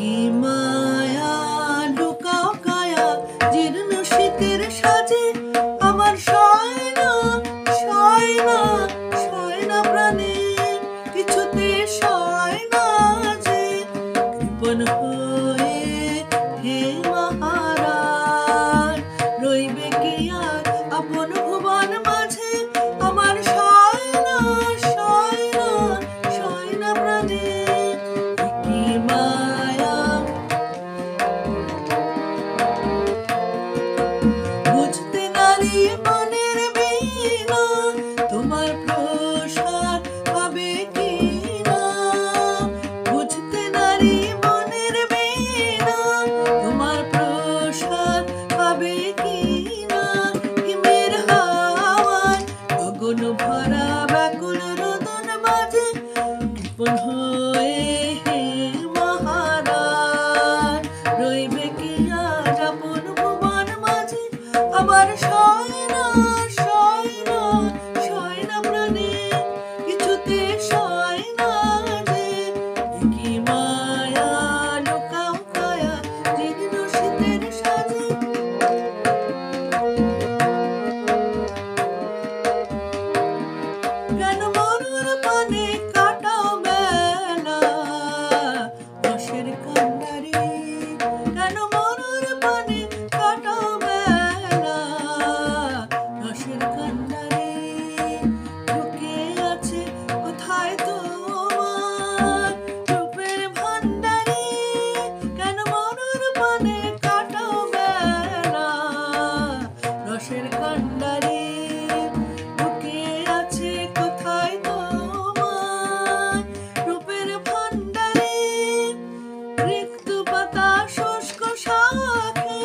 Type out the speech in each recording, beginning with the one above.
কি মায়া লুকাও কায়া জীর্ণ শীতের সাজে আমার সয়না সয়না সয়না প্রাণে কিছুতে সয়না যে কৃপণ হয়ে হে মহারাজ রইবে কি আর আপন ভুবন মাঝে আমার সয়না সয়না সয়না প্রাণে কি মায়া বুঝতে নারী মনের বীণা তোমার প্রসাদ হবে কি না বুঝতে নারী মনের বীণা তোমার প্রসাদ হবে কি না হিমের হাওয়ায় গগন ভরা ব্যাকুল রোদন বাজে কৃপণ হয়ে হে মহারাজ রইবে কি আজ আপন ভুবন মাঝে আমার সয়না সয়না সয়না প্রাণে কিছুতে সয়না যে কি মায়া লুকাও কায়া জীর্ণ শীতের সাজে কেন মরুর পানে কাটাও বেলা রসের কান্ডারি কেন মরুর পানে কাটাও বেলা রসের কান্ডারি লুকিয়ে আছে কোথায় তোমার রূপের ভান্ডারি কেন মরুর পানে কাটাও বেলা রসের কান্ডারি লুকিয়ে আছে কোথায় তোমার রূপের ভান্ডারে রিক্ত পাতা শুষ্ক শাখে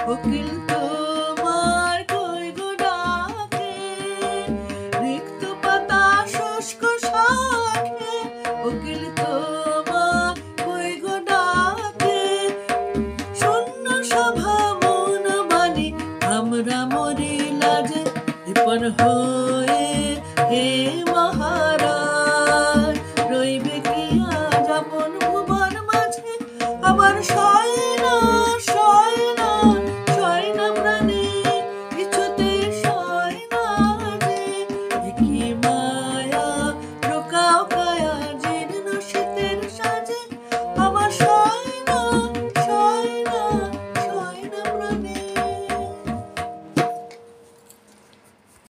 কোকিল তোমার কই গো ডাকে রিক্ত পাতা শুষ্ক শাখে কোকিল তোমার কই গো ডাকে শূন্য সভা মন বাণী আমরা মরি লাজে কৃপণ হয়ে হে মহারাজ